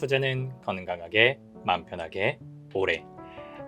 투자는 건강하게, 마음 편하게, 오래.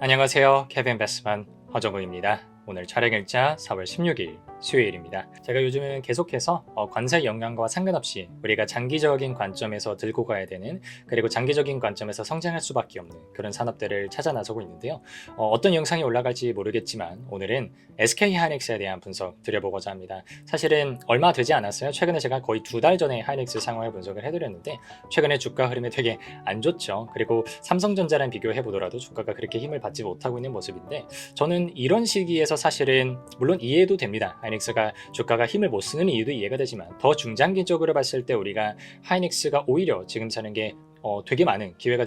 안녕하세요. 케빈 베스만 허정우입니다. 오늘 촬영일자 4월 16일 수요일입니다. 제가 요즘은 계속해서 관세 영향과 상관없이 우리가 장기적인 관점에서 들고 가야 되는, 그리고 장기적인 관점에서 성장할 수밖에 없는 그런 산업들을 찾아 나서고 있는데요. 어떤 영상이 올라갈지 모르겠지만 오늘은 SK 하이닉스에 대한 분석 드려보고자 합니다. 사실은 얼마 되지 않았어요. 최근에 제가 거의 2달 전에 하이닉스 상황을 분석을 해드렸는데 최근에 주가 흐름이 되게 안 좋죠. 그리고 삼성전자랑 비교해 보더라도 주가가 그렇게 힘을 받지 못하고 있는 모습인데, 저는 이런 시기에서 사실은 물론 이해도 됩니다. 하이닉스가 주가가 힘을 못 쓰는 이유도 이해가 되지만, 더 중장기적으로 봤을 때 우리가 하이닉스가 오히려 지금 사는 게 되게 많은 기회가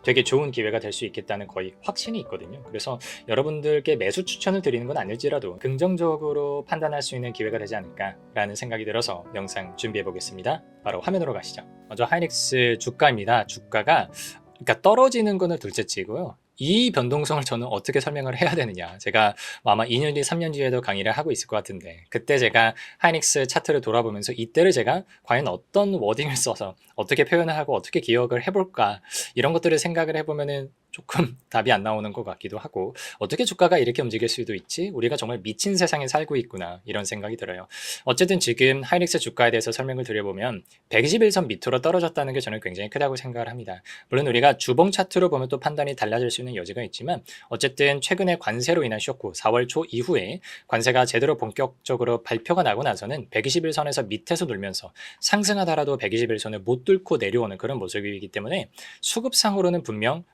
되게 좋은 기회가 될 수 있겠다는 거의 확신이 있거든요. 그래서 여러분들께 매수 추천을 드리는 건 아닐지라도 긍정적으로 판단할 수 있는 기회가 되지 않을까라는 생각이 들어서 영상 준비해 보겠습니다. 바로 화면으로 가시죠. 먼저 하이닉스 주가입니다. 주가가 그러니까 떨어지는 거는 둘째치고요. 이 변동성을 저는 어떻게 설명을 해야 되느냐. 제가 아마 2년 뒤, 3년 뒤에도 강의를 하고 있을 것 같은데, 그때 제가 하이닉스 차트를 돌아보면서 이때를 제가 과연 어떤 워딩을 써서 어떻게 표현을 하고 어떻게 기억을 해볼까, 이런 것들을 생각을 해보면은 조금 답이 안 나오는 것 같기도 하고, 어떻게 주가가 이렇게 움직일 수도 있지? 우리가 정말 미친 세상에 살고 있구나, 이런 생각이 들어요. 어쨌든 지금 하이닉스 주가에 대해서 설명을 드려보면 121선 밑으로 떨어졌다는 게 저는 굉장히 크다고 생각을 합니다. 물론 우리가 주봉 차트로 보면 또 판단이 달라질 수 있는 여지가 있지만, 어쨌든 최근에 관세로 인한 쇼크, 4월 초 이후에 관세가 제대로 본격적으로 발표가 나고 나서는 121선에서 밑에서 놀면서 상승하더라도 121선을 못 뚫고 내려오는 그런 모습이기 때문에 수급상으로는 분명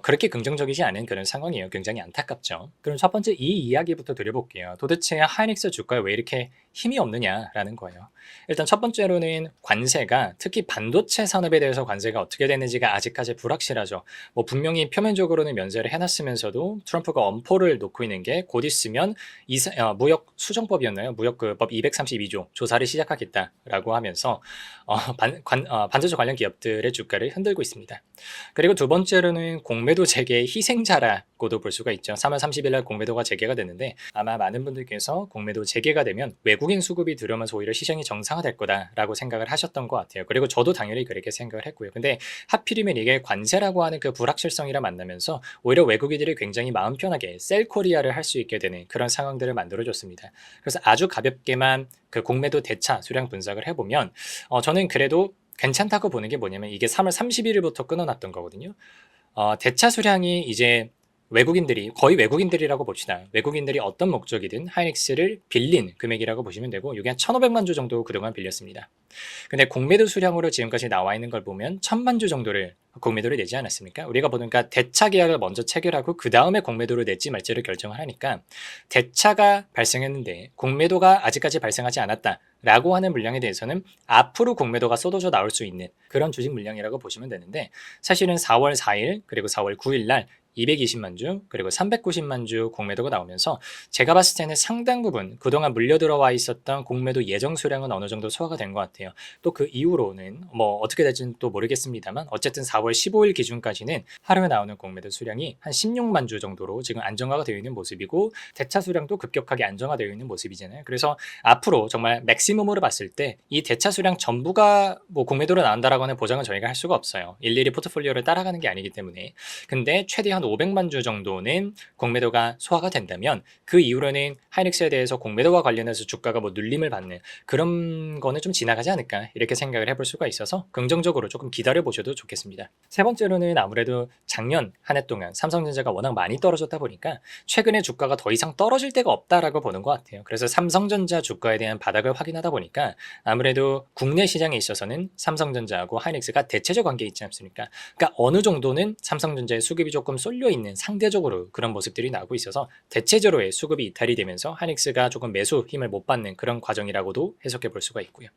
그렇게 긍정적이지 않은 그런 상황이에요. 굉장히 안타깝죠. 그럼 첫 번째 이 이야기부터 드려볼게요. 도대체 하이닉스 주가에 왜 이렇게 힘이 없느냐라는 거예요. 일단 첫 번째로는 관세가, 특히 반도체 산업에 대해서 관세가 어떻게 되는지가 아직까지 불확실하죠. 분명히 표면적으로는 면제를 해놨으면서도 트럼프가 엄포를 놓고 있는 게 곧 있으면 무역 수정법이었나요? 무역 그 법 232조 조사를 시작하겠다라고 하면서 반도체 관련 기업들의 주가를 흔들고 있습니다. 그리고 두 번째로는 공매도 재개의 희생자라고도 볼 수가 있죠. 3월 30일 날 공매도가 재개가 됐는데, 아마 많은 분들께서 공매도 재개가 되면 외국인 수급이 들어오면서 오히려 시장이 정상화될 거다라고 생각을 하셨던 것 같아요. 그리고 저도 당연히 그렇게 생각을 했고요. 근데 하필이면 이게 관세라고 하는 그 불확실성이라 만나면서 오히려 외국인들이 굉장히 마음 편하게 셀코리아를 할 수 있게 되는 그런 상황들을 만들어줬습니다. 그래서 아주 가볍게만 그 공매도 대차 수량 분석을 해보면 저는 그래도 괜찮다고 보는 게 뭐냐면, 이게 3월 31일부터 끊어놨던 거거든요. 대차 수량이 이제 외국인들이, 거의 외국인들이라고 봅시다. 외국인들이 어떤 목적이든 하이닉스를 빌린 금액이라고 보시면 되고, 이게 한 1,500만 주 정도 그동안 빌렸습니다. 근데 공매도 수량으로 지금까지 나와 있는 걸 보면 1,000만 주 정도를 공매도를 내지 않았습니까? 우리가 보니까 대차 계약을 먼저 체결하고 그 다음에 공매도를 낼지 말지를 결정을 하니까, 대차가 발생했는데 공매도가 아직까지 발생하지 않았다라고 하는 물량에 대해서는 앞으로 공매도가 쏟아져 나올 수 있는 그런 주식 물량이라고 보시면 되는데, 사실은 4월 4일 그리고 4월 9일 날 220만 주 그리고 390만 주 공매도가 나오면서 제가 봤을 때는 상당 부분 그동안 물려 들어와 있었던 공매도 예정 수량은 어느 정도 소화가 된 것 같아요. 또 그 이후로는 어떻게 될지는 또 모르겠습니다만, 어쨌든 4월 15일 기준까지는 하루에 나오는 공매도 수량이 한 16만 주 정도로 지금 안정화가 되어 있는 모습이고, 대차 수량도 급격하게 안정화되어 있는 모습이잖아요. 그래서 앞으로 정말 맥시멈으로 봤을 때 이 대차 수량 전부가 공매도로 나온다라고 하는 보장은 저희가 할 수가 없어요. 일일이 포트폴리오를 따라가는 게 아니기 때문에. 근데 최대한 500만 주 정도는 공매도가 소화가 된다면, 그 이후로는 하이닉스에 대해서 공매도와 관련해서 주가가 눌림을 받는 그런 거는 좀 지나가지 않을까, 이렇게 생각을 해볼 수가 있어서 긍정적으로 조금 기다려 보셔도 좋겠습니다. 세 번째로는 아무래도 작년 한 해 동안 삼성전자가 워낙 많이 떨어졌다 보니까 최근에 주가가 더 이상 떨어질 데가 없다라고 보는 것 같아요. 그래서 삼성전자 주가에 대한 바닥을 확인하다 보니까 아무래도 국내 시장에 있어서는 삼성전자하고 하이닉스가 대체적 관계에 있지 않습니까? 그러니까 어느 정도는 삼성전자의 수급이 조금 쏠려 있는 상대적으로 그런 모습들이 나오고 있어서 대체적으로의 수급이 이탈이 되면서 하이닉스가 조금 매수 힘을 못 받는 그런 과정이라고도 해석해 볼 수가 있고요.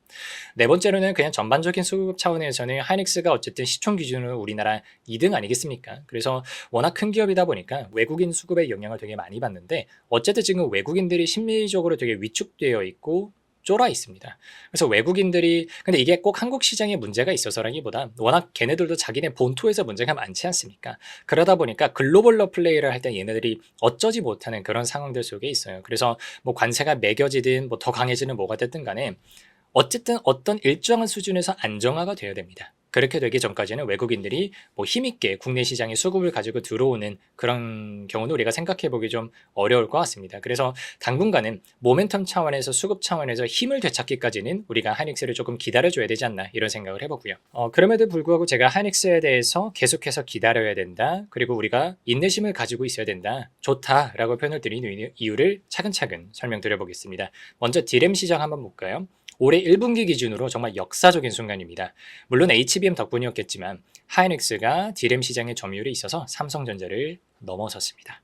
네 번째로는 그냥 전반적인 수급 차원에서는 하이닉스가 어쨌든 시총 기준으로 우리나라 2등 아니겠습니까? 그래서 워낙 큰 기업이다 보니까 외국인 수급의 영향을 되게 많이 받는데, 어쨌든 지금 외국인들이 심리적으로 되게 위축되어 있고 쫄아 있습니다. 그래서 외국인들이, 근데 이게 꼭 한국 시장에 문제가 있어서라기보다 워낙 걔네들도 자기네 본토에서 문제가 많지 않습니까? 그러다 보니까 글로벌로 플레이를 할 때 얘네들이 어쩌지 못하는 그런 상황들 속에 있어요. 그래서 관세가 매겨지든 더 강해지는 뭐가 됐든 간에 어쨌든 어떤 일정한 수준에서 안정화가 되어야 됩니다. 그렇게 되기 전까지는 외국인들이 뭐 힘있게 국내 시장에 수급을 가지고 들어오는 그런 경우는 우리가 생각해 보기 좀 어려울 것 같습니다. 그래서 당분간은 모멘텀 차원에서 수급 차원에서 힘을 되찾기까지는 우리가 하이닉스를 조금 기다려줘야 되지 않나 이런 생각을 해보고요. 그럼에도 불구하고 제가 하이닉스에 대해서 계속해서 기다려야 된다. 그리고 우리가 인내심을 가지고 있어야 된다. 좋다라고 표현을 드리는 이유를 차근차근 설명드려 보겠습니다. 먼저 디램 시장 한번 볼까요? 올해 1분기 기준으로 정말 역사적인 순간입니다. 물론 HBM 덕분이었겠지만 하이닉스가 디램 시장의 점유율이 있어서 삼성전자를 넘어섰습니다.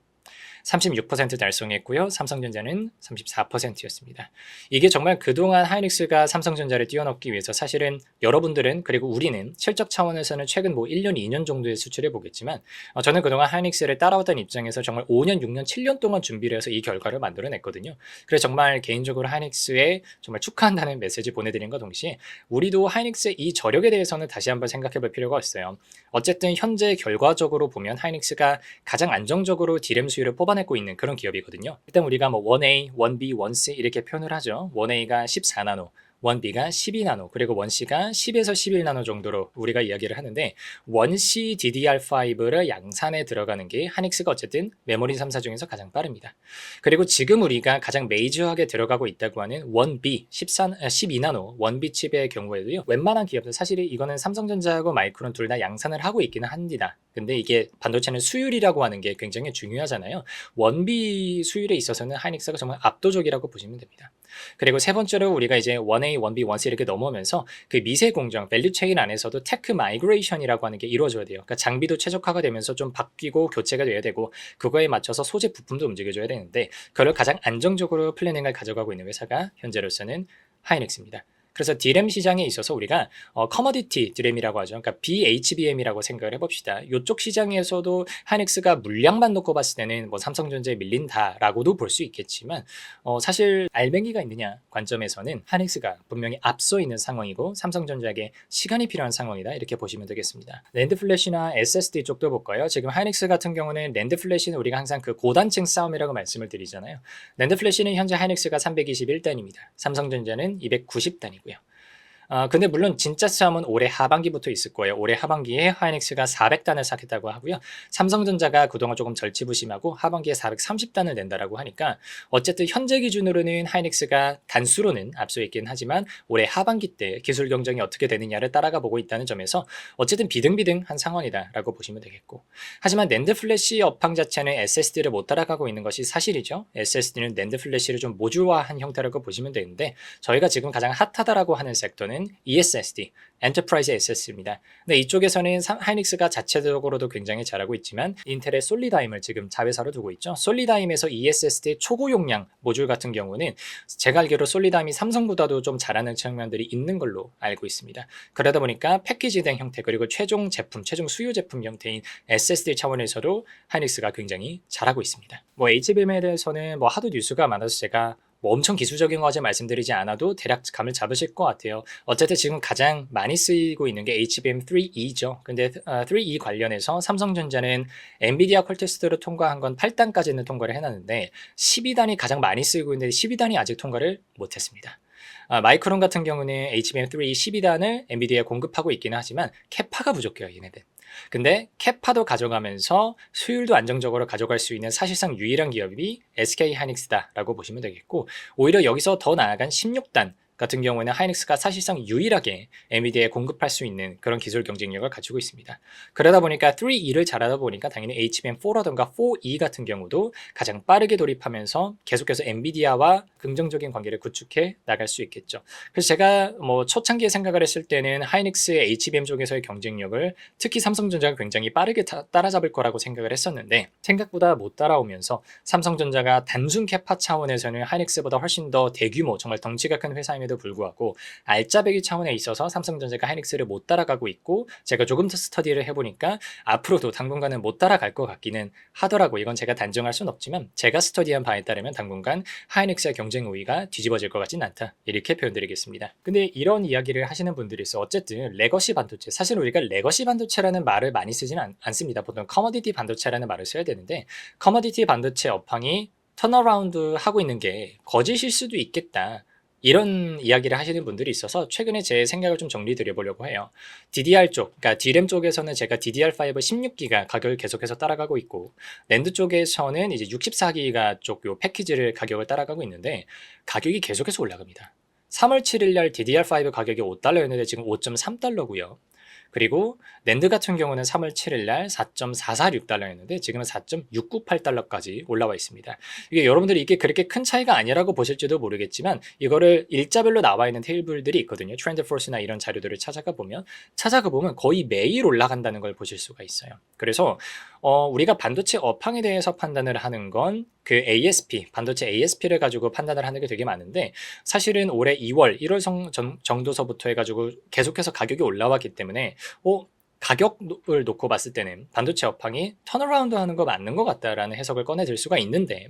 36% 달성했고요. 삼성전자는 34%였습니다. 이게 정말 그동안 하이닉스가 삼성전자를 뛰어넘기 위해서 사실은 여러분들은 그리고 우리는 실적 차원에서는 최근 뭐 1년, 2년 정도의 수출을 보겠지만 저는 그동안 하이닉스를 따라왔던 입장에서 정말 5년, 6년, 7년 동안 준비를 해서 이 결과를 만들어냈거든요. 그래서 정말 개인적으로 하이닉스에 정말 축하한다는 메시지 보내드린과 동시에 우리도 하이닉스의 이 저력에 대해서는 다시 한번 생각해 볼 필요가 있어요. 어쨌든 현재 결과적으로 보면 하이닉스가 가장 안정적으로 디램 수율을 뽑아내고 있는 그런 기업이거든요. 일단 우리가 뭐 1A, 1B, 1C 이렇게 표현을 하죠. 1A가 14나노, 1B가 12나노, 그리고 1C가 10에서 11나노 정도로 우리가 이야기를 하는데 1C DDR5를 양산에 들어가는 게 하이닉스가 어쨌든 메모리 3사 중에서 가장 빠릅니다. 그리고 지금 우리가 가장 메이저하게 들어가고 있다고 하는 1B, 12나노 1B 칩의 경우에도요. 웬만한 기업들 사실 이거는 삼성전자하고 마이크론 둘 다 양산을 하고 있기는 합니다. 근데 이게 반도체는 수율이라고 하는 게 굉장히 중요하잖아요. 1B 수율에 있어서는 하이닉스가 정말 압도적이라고 보시면 됩니다. 그리고 세 번째로 우리가 이제 1A, 1B, 1C 이렇게 넘어오면서 그 미세 공정, 밸류 체인 안에서도 테크 마이그레이션이라고 하는 게 이루어져야 돼요. 그러니까 장비도 최적화가 되면서 좀 바뀌고 교체가 돼야 되고 그거에 맞춰서 소재 부품도 움직여줘야 되는데 그걸 가장 안정적으로 플래닝을 가져가고 있는 회사가 현재로서는 하이닉스입니다. 그래서 디램 시장에 있어서 우리가 커머디티 디램이라고 하죠. 그러니까 BHBM이라고 생각을 해봅시다. 이쪽 시장에서도 하이닉스가 물량만 놓고 봤을 때는 뭐 삼성전자에 밀린다라고도 볼 수 있겠지만 사실 알맹이가 있느냐 관점에서는 하이닉스가 분명히 앞서 있는 상황이고 삼성전자에게 시간이 필요한 상황이다 이렇게 보시면 되겠습니다. 랜드 플래시나 SSD 쪽도 볼까요? 지금 하이닉스 같은 경우는 랜드 플래시는 우리가 항상 그 고단층 싸움이라고 말씀을 드리잖아요. 랜드 플래시는 현재 하이닉스가 321단입니다. 삼성전자는 290단이고 근데 물론 진짜 싸움은 올해 하반기부터 있을 거예요. 올해 하반기에 하이닉스가 400단을 쌓겠다고 하고요. 삼성전자가 그동안 조금 절치부심하고 하반기에 430단을 낸다라고 하니까 어쨌든 현재 기준으로는 하이닉스가 단수로는 앞서 있긴 하지만 올해 하반기 때 기술 경쟁이 어떻게 되느냐를 따라가 보고 있다는 점에서 어쨌든 비등비등한 상황이다라고 보시면 되겠고 하지만 낸드 플래시 업황 자체는 SSD를 못 따라가고 있는 것이 사실이죠. SSD는 낸드 플래시를 좀 모듈화한 형태라고 보시면 되는데 저희가 지금 가장 핫하다라고 하는 섹터는 ESSD, 엔터프라이즈 SSD입니다. 근데 이쪽에서는 하이닉스가 자체적으로도 굉장히 잘하고 있지만 인텔의 솔리다임을 지금 자회사로 두고 있죠. 솔리다임에서 ESSD 초고 용량 모듈 같은 경우는 제가 알기로 솔리다임이 삼성보다도 좀 잘하는 측면들이 있는 걸로 알고 있습니다. 그러다 보니까 패키지된 형태 그리고 최종 제품, 최종 수요 제품 형태인 SSD 차원에서도 하이닉스가 굉장히 잘하고 있습니다. 뭐 HBM에 대해서는 뭐 하도 뉴스가 많아서 제가 뭐 엄청 기술적인 거지 말씀드리지 않아도 대략 감을 잡으실 것 같아요. 어쨌든 지금 가장 많이 쓰이고 있는 게 HBM3E죠. 근데 3E 관련해서 삼성전자는 엔비디아 퀄테스트로 통과한 건 8단까지는 통과를 해놨는데 12단이 가장 많이 쓰이고 있는데 12단이 아직 통과를 못했습니다. 마이크론 같은 경우는 HBM3 12단을 엔비디아에 공급하고 있기는 하지만 캐파가 부족해요, 얘네들. 근데 캐파도 가져가면서 수율도 안정적으로 가져갈 수 있는 사실상 유일한 기업이 SK 하이닉스다라고 보시면 되겠고 오히려 여기서 더 나아간 16단 같은 경우에는 하이닉스가 사실상 유일하게 엔비디아에 공급할 수 있는 그런 기술 경쟁력을 가지고 있습니다. 그러다 보니까 3E를 잘하다 보니까 당연히 HBM4라든가 4E 같은 경우도 가장 빠르게 돌입하면서 계속해서 엔비디아와 긍정적인 관계를 구축해 나갈 수 있겠죠. 그래서 제가 뭐 초창기에 생각을 했을 때는 하이닉스의 HBM 쪽에서의 경쟁력을 특히 삼성전자가 굉장히 빠르게 따라잡을 거라고 생각을 했었는데 생각보다 못 따라오면서 삼성전자가 단순 캐파 차원에서는 하이닉스보다 훨씬 더 대규모 정말 덩치가 큰 회사임에도 불구하고 알짜배기 차원에 있어서 삼성전자가 하이닉스를 못 따라가고 있고 제가 조금 더 스터디를 해보니까 앞으로도 당분간은 못 따라갈 것 같기는 하더라고. 이건 제가 단정할 수는 없지만 제가 스터디한 바에 따르면 당분간 하이닉스의 경쟁 우위가 뒤집어질 것 같진 않다. 이렇게 표현드리겠습니다. 근데 이런 이야기를 하시는 분들이 있어. 어쨌든 레거시 반도체, 사실 우리가 레거시 반도체라는 말을 많이 쓰지는 않습니다. 보통 커머디티 반도체라는 말을 써야 되는데 커머디티 반도체 업황이 턴어라운드 하고 있는 게 거짓일 수도 있겠다. 이런 이야기를 하시는 분들이 있어서 최근에 제 생각을 좀 정리 드려보려고 해요. DDR 쪽, 그러니까 D램 쪽에서는 제가 DDR5 16기가 가격을 계속해서 따라가고 있고, 낸드 쪽에서는 이제 64기가 쪽 요 패키지를 가격을 따라가고 있는데, 가격이 계속해서 올라갑니다. 3월 7일 날 DDR5 가격이 $5였는데 지금 $5.3고요. 그리고 낸드 같은 경우는 3월 7일 날 $4.446였는데 지금은 $4.698까지 올라와 있습니다. 이게 여러분들이 이게 그렇게 큰 차이가 아니라고 보실지도 모르겠지만 이거를 일자별로 나와 있는 테이블들이 있거든요. 트렌드포스나 이런 자료들을 찾아가 보면 거의 매일 올라간다는 걸 보실 수가 있어요. 그래서 우리가 반도체 업황에 대해서 판단을 하는 건 그 ASP, 반도체 ASP를 가지고 판단을 하는 게 되게 많은데, 사실은 올해 2월, 1월 정도서부터 해가지고 계속해서 가격이 올라왔기 때문에 가격을 놓고 봤을 때는 반도체 업황이 턴어라운드 하는 거 맞는 것 같다라는 해석을 꺼내들 수가 있는데,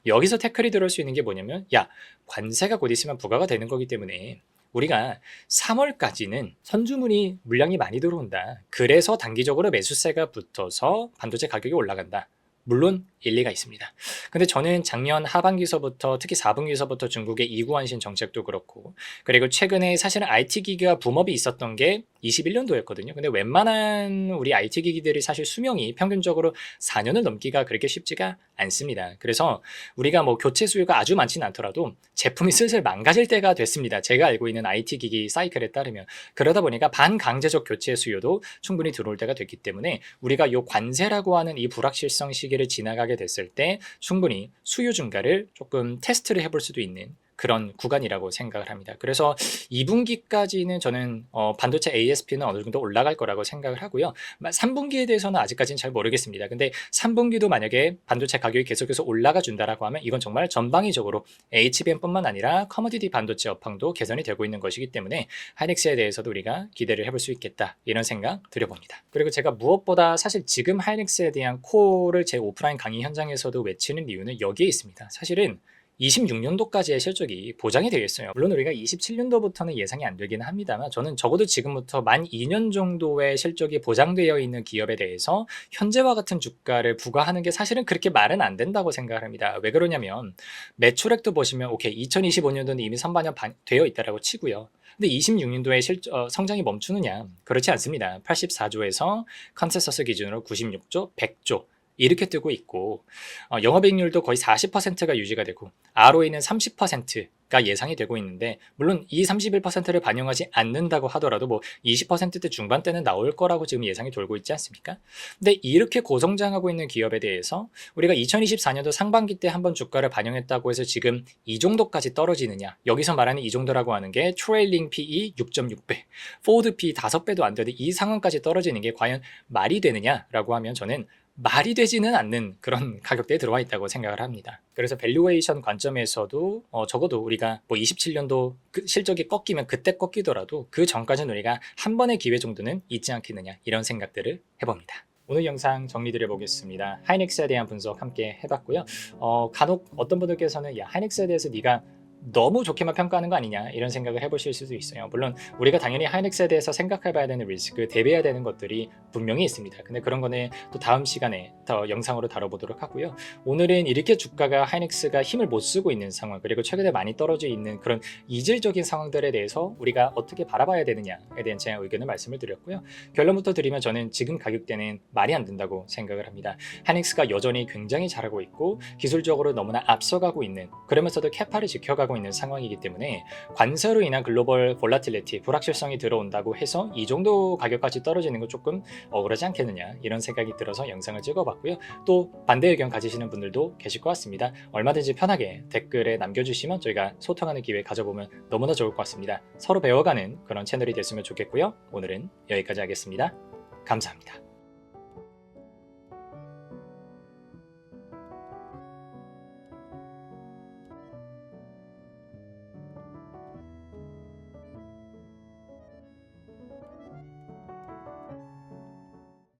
여기서 태클이 들어올 수 있는 게 뭐냐면, 야, 관세가 곧 있으면 부과가 되는 거기 때문에 우리가 3월까지는 선주문이 물량이 많이 들어온다. 그래서 단기적으로 매수세가 붙어서 반도체 가격이 올라간다. 물론 일리가 있습니다. 근데 저는 작년 하반기서부터, 특히 4분기서부터 중국의 이구환신 정책도 그렇고, 그리고 최근에 사실은 IT 기기가 붐업이 있었던 게 21년도였거든요. 근데 웬만한 우리 IT 기기들이 사실 수명이 평균적으로 4년을 넘기가 그렇게 쉽지가 않습니다. 그래서 우리가 뭐 교체 수요가 아주 많지는 않더라도 제품이 슬슬 망가질 때가 됐습니다. 제가 알고 있는 IT 기기 사이클에 따르면. 그러다 보니까 반강제적 교체 수요도 충분히 들어올 때가 됐기 때문에 우리가 요 관세라고 하는 이 불확실성 시기를 지나가게 됐을 때 충분히 수요 증가를 조금 테스트를 해볼 수도 있는 그런 구간이라고 생각을 합니다. 그래서 2분기까지는 저는 반도체 ASP는 어느 정도 올라갈 거라고 생각을 하고요. 3분기에 대해서는 아직까지는 잘 모르겠습니다. 근데 3분기도 만약에 반도체 가격이 계속해서 올라가 준다라고 하면 이건 정말 전방위적으로 HBM뿐만 아니라 커머디티 반도체 업황도 개선이 되고 있는 것이기 때문에 하이닉스에 대해서도 우리가 기대를 해볼 수 있겠다, 이런 생각 드려봅니다. 그리고 제가 무엇보다 사실 지금 하이닉스에 대한 콜을 제 오프라인 강의 현장에서도 외치는 이유는 여기에 있습니다. 사실은 26년도까지의 실적이 보장이 되어 있어요. 물론 우리가 27년도부터는 예상이 안 되기는 합니다만, 저는 적어도 지금부터 만 2년 정도의 실적이 보장되어 있는 기업에 대해서 현재와 같은 주가를 부과하는 게 사실은 그렇게 말은 안 된다고 생각을 합니다. 왜 그러냐면 매출액도 보시면 오케이 2025년도는 이미 선반영 되어 있다라고 치고요. 근데 26년도에 성장이 멈추느냐? 그렇지 않습니다. 84조에서 컨센서스 기준으로 96조, 100조 이렇게 뜨고 있고, 영업이익률도 거의 40%가 유지가 되고 ROE는 30%가 예상이 되고 있는데, 물론 이 31%를 반영하지 않는다고 하더라도 뭐 20%대 중반대는 나올 거라고 지금 예상이 돌고 있지 않습니까? 근데 이렇게 고성장하고 있는 기업에 대해서 우리가 2024년도 상반기 때 한번 주가를 반영했다고 해서 지금 이 정도까지 떨어지느냐? 여기서 말하는 이 정도라고 하는 게 트레일링 PE 6.6배, 포워드 PE 5배도 안 되는 이 상황까지 떨어지는 게 과연 말이 되느냐라고 하면 저는 말이 되지는 않는 그런 가격대에 들어와 있다고 생각을 합니다. 그래서 밸류에이션 관점에서도 적어도 우리가 뭐 27년도 실적이 꺾이면 그때 꺾이더라도 그 전까지는 우리가 한 번의 기회 정도는 있지 않겠느냐, 이런 생각들을 해봅니다. 오늘 영상 정리드려 보겠습니다. 하이닉스에 대한 분석 함께 해봤고요. 간혹 어떤 분들께서는 야, 하이닉스에 대해서 네가 너무 좋게만 평가하는 거 아니냐, 이런 생각을 해보실 수도 있어요. 물론 우리가 당연히 하이닉스에 대해서 생각해봐야 되는 리스크, 대비해야 되는 것들이 분명히 있습니다. 근데 그런 거는 또 다음 시간에 더 영상으로 다뤄보도록 하고요. 오늘은 이렇게 주가가 하이닉스가 힘을 못 쓰고 있는 상황, 그리고 최근에 많이 떨어져 있는 그런 이질적인 상황들에 대해서 우리가 어떻게 바라봐야 되느냐에 대한 제 의견을 말씀을 드렸고요. 결론부터 드리면 저는 지금 가격대는 말이 안 된다고 생각을 합니다. 하이닉스가 여전히 굉장히 잘하고 있고 기술적으로 너무나 앞서가고 있는, 그러면서도 캐파를 지켜가고 있는 상황이기 때문에 관세로 인한 글로벌 볼라틸리티, 불확실성이 들어온다고 해서 이 정도 가격까지 떨어지는 건 조금 억울하지 않겠느냐, 이런 생각이 들어서 영상을 찍어봤고요. 또 반대 의견 가지시는 분들도 계실 것 같습니다. 얼마든지 편하게 댓글에 남겨주시면 저희가 소통하는 기회 가져보면 너무나 좋을 것 같습니다. 서로 배워가는 그런 채널이 됐으면 좋겠고요. 오늘은 여기까지 하겠습니다. 감사합니다.